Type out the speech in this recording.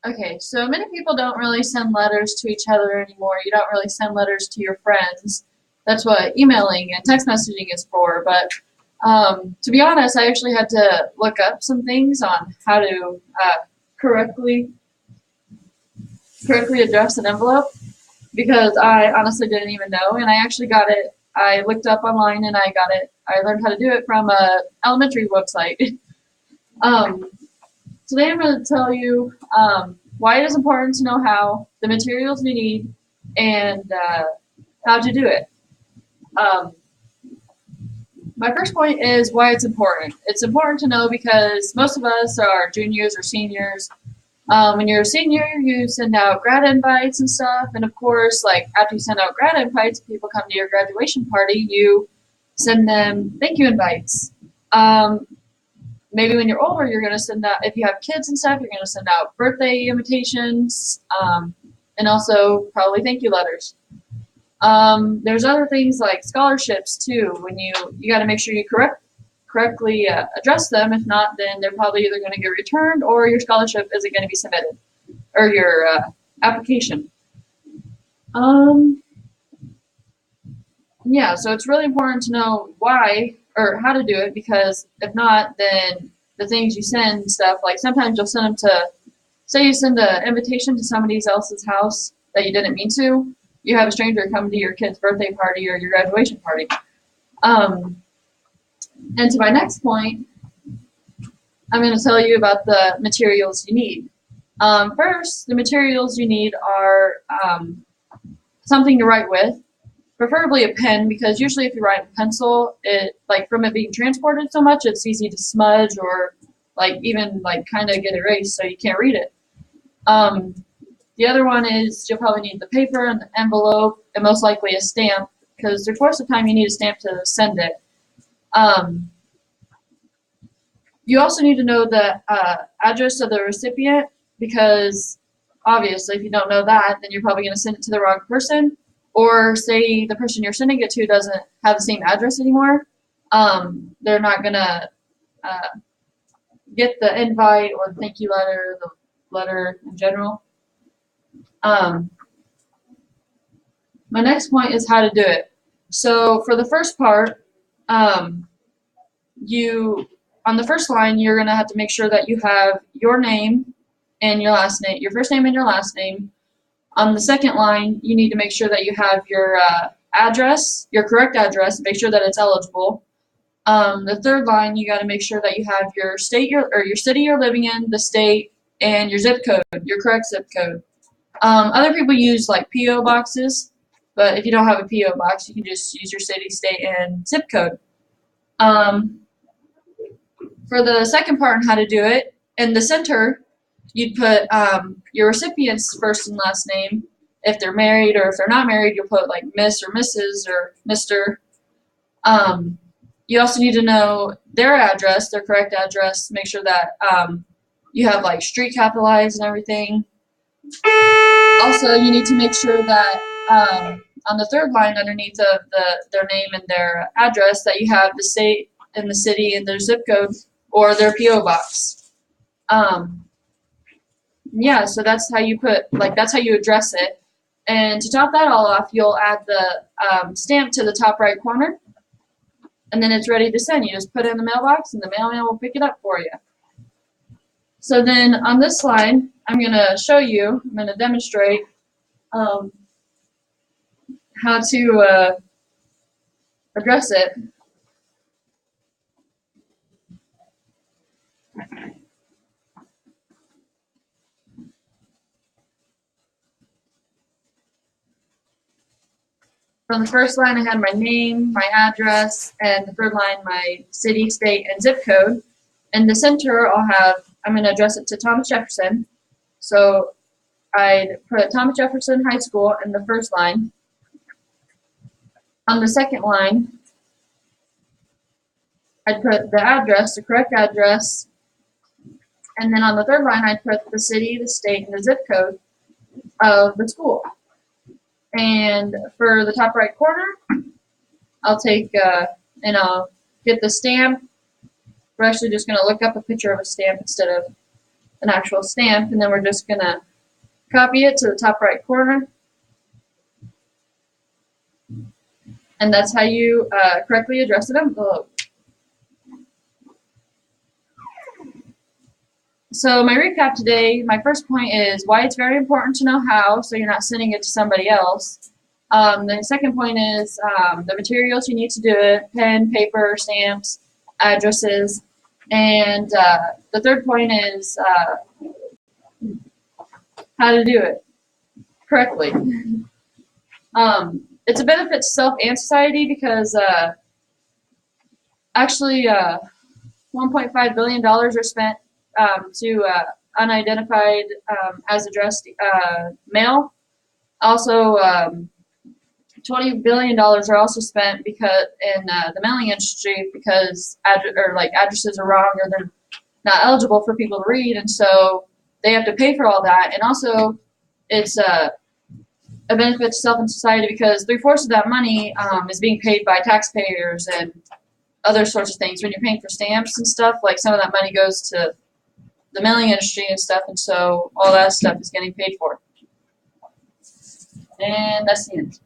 Okay, so many people don't really send letters to each other anymore. You don't really send letters to your friends. That's what emailing and text messaging is for. But to be honest, I actually had to look up some things on how to correctly correctly address an envelope because I honestly didn't even know, and I actually got it. I looked up online and I got it. I learned how to do it from a elementary website. um, Today I'm going to tell you why it is important to know how, the materials you need, and how to do it. Um, my first point is why it's important. It's important to know because most of us are juniors or seniors. When you're a senior, you send out grad invites and stuff, and of course, like after you send out grad invites, people come to your graduation party, you send them thank you invites. Um, Maybe when you're older, you're going to send out, if you have kids and stuff, you're going to send out birthday invitations, and also probably thank you letters. There's other things like scholarships too. When you got to make sure you correctly address them. If not, then they're probably either going to get returned or your scholarship isn't going to be submitted or your application. Yeah, so it's really important to know why or how to do it because if not, then the things you send and stuff, like sometimes you'll send them to, say you send an invitation to somebody else's house that you didn't mean to, you have a stranger come to your kid's birthday party or your graduation party. Um, and to my next point, I'm going to tell you about the materials you need. First, the materials you need are something to write with, preferably a pen, because usually if you write in pencil, it like from it being transported so much, it's easy to smudge or like even like kind of get erased, so you can't read it. Um, the other one is you'll probably need the paper and the envelope, and most likely a stamp, because there's most of the time you need a stamp to send it. Um, you also need to know the address of the recipient, because obviously if you don't know that, then you're probably going to send it to the wrong person, or say the person you're sending it to doesn't have the same address anymore. They're not going to uh, get the invite or the thank you letter, the letter in general. Um, my next point is how to do it. So for the first part, you on the first line, you're going to have to make sure that you have your name and your last name, your first name and your last name. On the second line, you need to make sure that you have your address, your correct address, make sure that it's eligible. The third line, you got to make sure that you have your state or your city you're living in, the state, and your zip code, your correct zip code. Other people use like PO boxes, but if you don't have a PO box, you can just use your city, state, and zip code. Um, for the second part on how to do it, in the center, you'd put your recipient's first and last name. If they're married or if they're not married, you'll put like Miss or Mrs. or Mr. You also need to know their address, their correct address. Make sure that you have like street capitalized and everything. Also, you need to make sure that on the third line underneath of their name and their address that you have the state and the city and their zip code or their PO box. Yeah, so that's how you put that's how you address it. And to top that all off, you'll add the stamp to the top right corner, and then it's ready to send. You just put it in the mailbox, and the mailman will pick it up for you. So then on this slide, I'm going to show you, I'm going to demonstrate how to address it. From the first line, I had my name, my address, and the third line, my city, state, and zip code. In the center, I'm going to address it to Thomas Jefferson. So I'd put Thomas Jefferson High School in the first line. On the second line, I'd put the address, the correct address, and then on the third line, I'd put the city, the state, and the zip code of the school. And for the top right corner, I'll take and I'll get the stamp. We're actually just going to look up a picture of a stamp instead of an actual stamp, and then we're just going to copy it to the top right corner. And that's how you correctly address an envelope. So my recap today, my first point is why it's very important to know how, so you're not sending it to somebody else. The second point is the materials you need to do it, pen, paper, stamps, addresses. And the third point is how to do it correctly. It's a benefit to self and society because actually $1.5 billion are spent to unidentified as addressed mail. Also, $20 billion are also spent because in the mailing industry because addresses are wrong or they're not eligible for people to read, and so they have to pay for all that. And also, it's a benefit to self and society because 3/4 of that money is being paid by taxpayers and other sorts of things. When you're paying for stamps and stuff, like some of that money goes to the mailing industry and stuff, and so all that stuff is getting paid for. And that's the end.